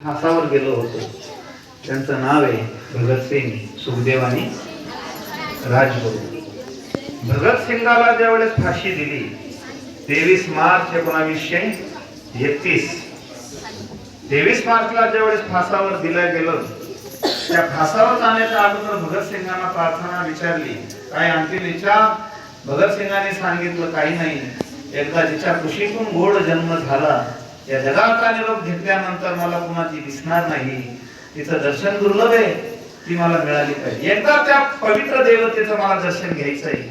फासावर गेलो होतो. त्यांचं नाव आहे भगतसिंग सुखदेव आणि राजगुरू. भगतसिंगाला ज्यावेळेस फाशी दिली 23 मार्च 1931, 23 मार्चला ज्यावेळेस फासावर दिलं गेलं, त्या फासावर जाण्याच्या अगोदर भगतसिंगांना प्रार्थना विचारली. काय अंतिम इच्छा? भगतसिंगांनी सांगितलं काही नाही, एकदा जिच्या कुशीतून गोड जन्म झाला, या जगाचा निरोप घेतल्यानंतर मला कुणाची दिसणार नाही, तिचं दर्शन दुर्लभ आहे, ती मला मिळाली पाहिजे. एकदा त्या पवित्र देवतेचं मला दर्शन घ्यायचंय.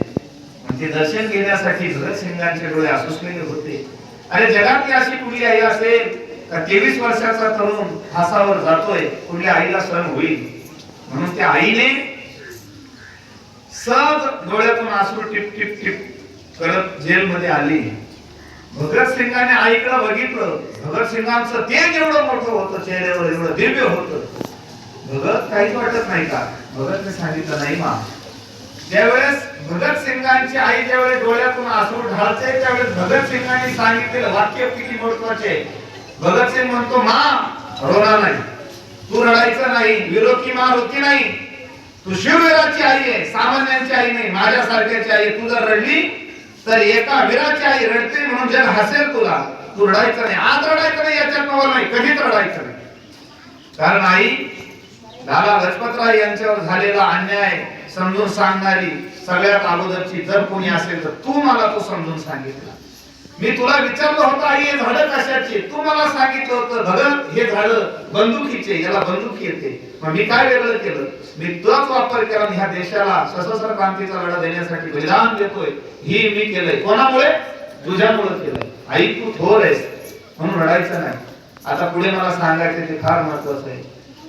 ते दर्शन घेण्यासाठी भगतसिंगांचे डोळे आसुसलेले होते. अरे जगातली अशी कुठली आई असेल का 23 वर्षाचा तरुण फासावर जातोय, कुठल्या आईला सहन होईल? म्हणून त्या आईने सहज डोळ्यातून आसू टिप टिप टिप करत जेलमध्ये आली. भगतसिंगाने आईकडे बघितलं. भगतसिंगांचं तेज एवढं मोठं होतं, चेहऱ्यावर एवढं दिव्य होतं. भगत काहीच वाटत नाही का? भगतने सांगितलं नाही मा. ज्यावेळेस भगतसिंगांची आई ज्यावेळेस डोळ्यातून आसू ढाळते, त्यावेळेस भगतसिंगांनी सांगितलेलं वाक्य किती महत्वाचे. भगतसिंग म्हणतो, मा रडणार नाही, तू रडायचं नाही, विरोधी मा होती नाही, तू शिववीराची आई आहे, सामान्यांची आई नाही, माझ्यासारख्याची आई. तू जर रडली तर एका वीराची आई रडते म्हणून जग हसेल तुला. तू रडायचं नाही, आज रडायचं नाही, याच्यात नवल नाही, कधीच रडायचं नाही. कारण आई लाला लजपतराय यांच्यावर झालेला अन्याय समजून सांगणारी सगळ्यात अगोदरची जर कोणी असेल तर तू मला तो समजून सांगितलं. मी तुला विचारलं होतं आई हे झाडं कशाचे, तू मला सांगितलं होतं भगत हे झाडं बंदुकीचे, याला बंदूक येते. मग मी काय वेगळं केलं? मी तोच वापर केला, ह्या देशाला सशस्त्र क्रांतीचा लढा देण्यासाठी बलिदान देतोय, ही मी केलंय. कोणामुळे? तुझ्यामुळे केलंय. आई तू थोर आहेस म्हणून रडायचं नाही. आता पुढे मला सांगायचं ते फार महत्वाचं आहे.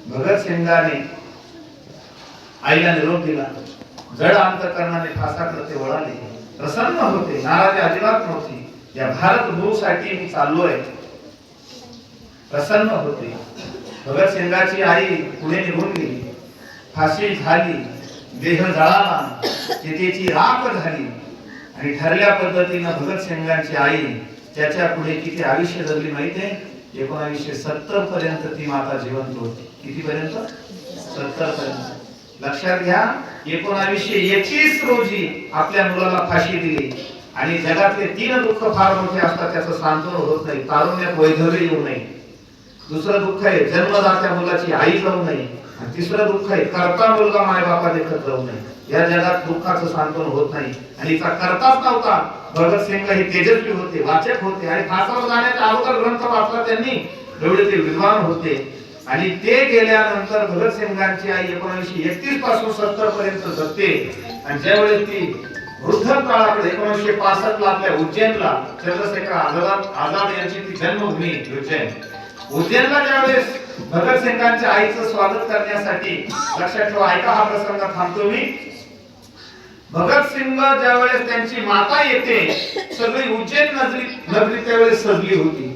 भगतसिंगाने आईला निरोप दिला. जड अंतकरणाने फासाकडे ते वळाले, प्रसन्न होते, नाराजी अजिबात नव्हती. या भारत भूमीसाठी मी चाललोय, प्रसन्न होते. भगतसिंगाची आई पुढे निघून गेली. फाशी झाली, देह जळाला, चितेची राख झाली आणि ठरल्या पद्धतीने भगतसिंगांची आई त्याच्या पुढे किती आयुष्य जगली माहितीये? 1970 पर्यंत ती माता जिवंत होती. किती पर्यंत? 70 पर्यंत. लक्षात घ्या, 1931 रोजी आपल्या मुलाला फाशी दिली. आणि जगातले 3 दुःख फार मोठे असतात, त्याचं सांत्वन होत नाही. तारुण्यात वैधव्य येऊ नये. दुसरं दुःख आहे जन्मदात्या मुलाची आई जाऊ नये. आणि तिसरं दुःख आहे करता मुलगा मायबापा देखत जाऊ नये. या जगात दुःखाचं सांत्वन होत नाही. आणि हिचा करताच नव्हता. भगतसिंग हे तेजस्वी होते, वाचक होते आणि फासावर जाण्याच्या अगोदर ग्रंथ वाचला त्यांनी. एवढे ते विद्वान होते. आणि ते गेल्यानंतर भगतसिंगांची आई 1931 पासून 70 पर्यंत जगते. आणि ज्यावेळेस ती वृद्ध काळाकडे 1965 ला आपल्या उज्जैनला, चंद्रशेखर आझाद यांची ती जन्मभूमी उज्जैन, उज्जैनला ज्यावेळेस भगतसिंगांच्या आईचं स्वागत करण्यासाठी, लक्षात ठेवा, ऐका हा प्रसंग थांबतो मी. भगतसिंग ज्यावेळेस त्यांची माता येते, सगळी उज्जैन नगरी त्यावेळेस सजली होती.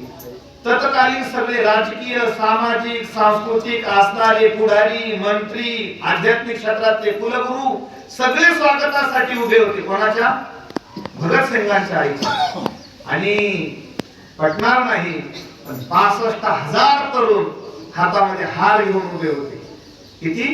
तत्कालीन सगळे राजकीय, सामाजिक, सांस्कृतिक असणारे पुढारी, मंत्री, आध्यात्मिक क्षेत्रातले कुलगुरू सगळे स्वागतासाठी उभे होते. कोणाच्या? भगतसिंगांच्या आईच्या. आणि पटणार नाही, 65,000 तरुण हातामध्ये हार घेऊन उभे होते. किती?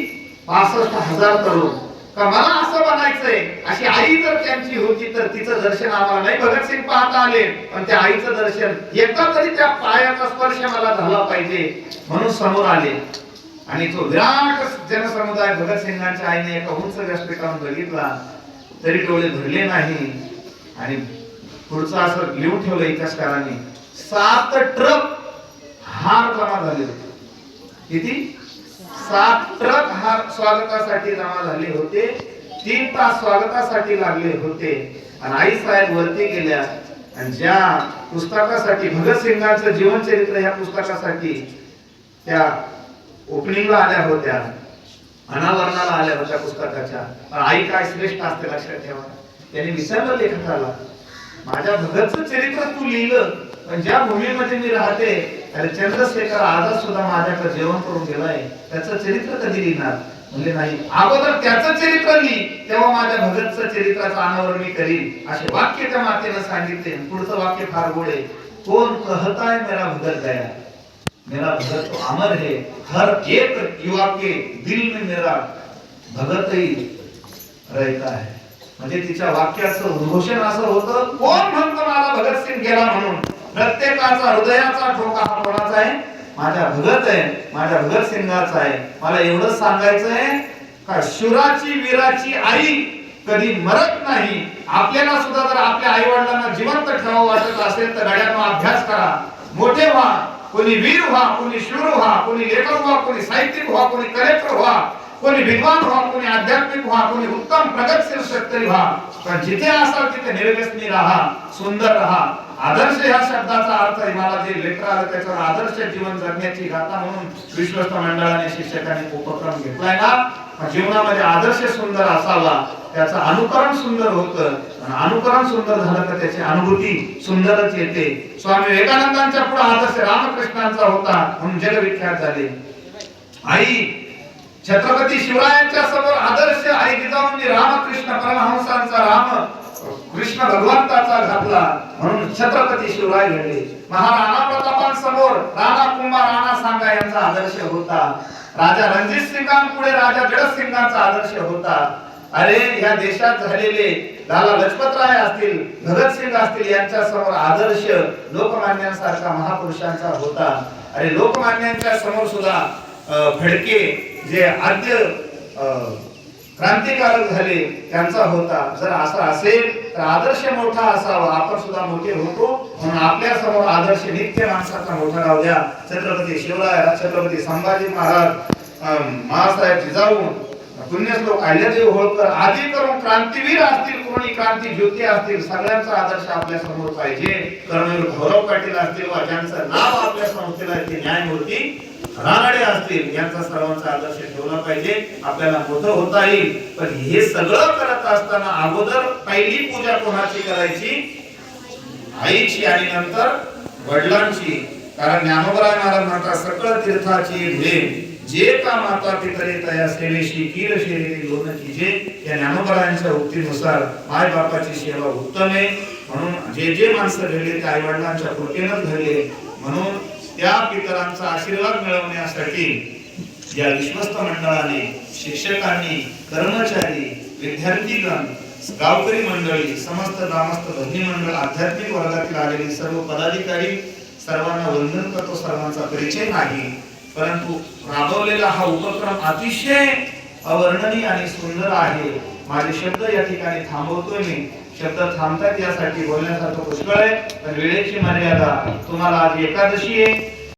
65,000 तरुण. का मला असं बनायचंय, अशी आई जर त्यांची होती तर तिचं दर्शन आम्हाला नाही भगतसिंग पाहता आले, पण त्या आईचं दर्शन एकदा तरी त्या पायाचा स्पर्श मला झाला पाहिजे म्हणून समोर आले. आणि तो विराट जनसमुदाय भगतसिंगांच्या आईने एका उंच व्यासपीठावर बघितला तरी डोळे भरले नाही. आणि पुढचं असं लिहून ठेवलं इतिहासकारांनी, 7 ट्रक हार जमा झाले होते. किती? 7 ट्रक हार स्वागतासाठी जमा झाले होते. 3 तास स्वागतासाठी लागले होते. आणि आई साहेब वरती गेल्या आणि ज्या पुस्तकासाठी, भगतसिंगांचं जीवनचरित्र ह्या पुस्तकासाठी त्या ओपनिंगला आल्या होत्या, अनावरणाला आल्या होत्या पुस्तकाच्या. पण आई काय श्रेष्ठ असते लक्षात ठेवा. त्यांनी विचारलं लेखकाला, माझ्या भगतचं चरित्र तू लिहिलं, पण ज्या भूमीमध्ये मी राहते अरे चंद्रशेखर आझाद सुद्धा माझ्याकडे जेवण करून गेलाय, त्याचं चरित्र कधी लिहिणार? म्हणजे नाही, अगोदर त्याचं चरित्र लिही, तेव्हा माझ्या भगतचं चरित्राचं अनावरण मी करीन, असे वाक्य त्या मातेनं सांगितले. पुढचं वाक्य फार गोड आहे, कोण कहता है मेरा भगत गया. मेरा भगत तो अमर है, हर एक युवा के दिल में मेरा भगत ही रहता है. म्हणजे तिच्या वाक्याचं उद्घोषण असं होतं, कोण म्हणतो मला भगतसिंग गेला म्हणून. प्रत्येकाचा हृदयाचा ठोका हा कोणाचा आहे? माझ्या भगत आहे, माझ्या भगतसिंगाचा आहे. मला एवढंच सांगायचं आहे का शूराची वीराची आई कधी मरत नाही. आपल्याला सुद्धा जर आपल्या आई वडिलांना जिवंत ठेवावं वाटत असेल तर गड्यांनो अभ्यास करा, मोठे व्हा, कोणी वीर व्हा, कोणी शूर व्हा, कोणी लेखक व्हा, कोणी साहित्यिक व्हा, कोणी कलेक्टर व्हा, कोणी विद्वान व्हा, कोणी आध्यात्मिक व्हा, कोणी उत्तम प्रगतशील शेतकरी व्हा. पण जिथे असाल तिथे निर्व्यसनी राहा, सुंदर राहा. आदर्श या शब्दाचा अर्थ मला जे लेटर आलं त्याच्यावर आदर्श जीवन जगण्याची गाथा म्हणून विश्वस्त मंडळाने शिक्षकांनी उपक्रम घेतलाय ना. जीवनामध्ये आदर्श सुंदर असावा, त्याचं अनुकरण सुंदर होतं, अनुकरण सुंदर झालं तर त्याची अनुभूती सुंदरच येते. स्वामी विवेकानंदांच्या पुढे आदर्श रामकृष्णांचा होता म्हणून जगविख्यात झाले. आई छत्रपती शिवरायांच्या समोर आदर्श आई जिजाऊंनी रामकृष्ण परमहंसांचा राम कृष्ण भगवंताचा घातला म्हणून छत्रपती शिवराय घडले. महाराणा प्रतापांसमोर राणा कुंभा राणा सांगा यांचा आदर्श होता. राजा रणजित सिंगांपुढे राजा जगतसिंगांचा आदर्श होता. अरे या देशात झालेले लाला लजपतराय असतील, भगतसिंग असतील, यांच्या समोर आदर्श लोकमान्यांसारखा महापुरुषांचा होता. अरे लोकमान्यांच्या समोर सुद्धा फडके जे आद्य क्रांतिकारक झाले त्यांचा होता. जर असं असेल तर आदर्श मोठा असावा, आपण सुद्धा मोठे होतो म्हणून आपल्या समोर आदर्श नित्य माणसाचा मोठा राहू द्या. छत्रपती शिवराय, छत्रपती संभाजी महाराज, महासाहेब जिजाऊ, पुण्यश्लोक अहिल्यादेवी होळकर आदी करून क्रांतीवीर असतील, कोणी क्रांती ज्योती असतील, सगळ्यांचा आदर्श आपल्या समोर पाहिजे. कर्मवीर गौरव पाटील असतील वा ज्यांचं नाव आपल्या संस्थेला येते, न्यायमूर्ती रानडे असतील, यांचा सर्वांचा आदर्श ठेवला पाहिजे. आपल्याला मोठं होता येईल. पण हे सगळं करत असताना अगोदर पहिली पूजा कोणाची करायची? आईची आणि नंतर वडिलांची. कारण ज्ञानोबा महाराज म्हणतात सकळ तीर्थाची धुळे जे का माता पितरे तया सेवेशी कीर शेरी लोन कीजे. या ज्ञानोबारायांच्या उक्तीनुसार माय बापाची सेवा उत्तम आहे. म्हणून जे जे माणसं घडले ते आई वडिलांच्या कृपेनंच घडले. म्हणून त्या पितरांचा आशीर्वाद मिळवण्यासाठी या विश्वस्त मंडळाने, शिक्षकांनी, कर्मचारी, विद्यार्थीगण, गावकरी मंडळी, समस्त ग्रामस्थ भजनी मंडळ, आध्यात्मिक वर्गातील आलेली सर्व पदाधिकारी, सर्वांना वंदन करतो. सर्वांचा परिचय नाही, परंतु राबवलेला हा उपक्रम अतिशय अवर्णनीय आणि सुंदर आहे. माझे शब्द या ठिकाणी थांबवतोय मी. शब्द थांबतात यासाठी बोलण्यासारखं पुष्कळ आहे, पण वेळेची मर्यादा. तुम्हाला आज एकादशी आहे.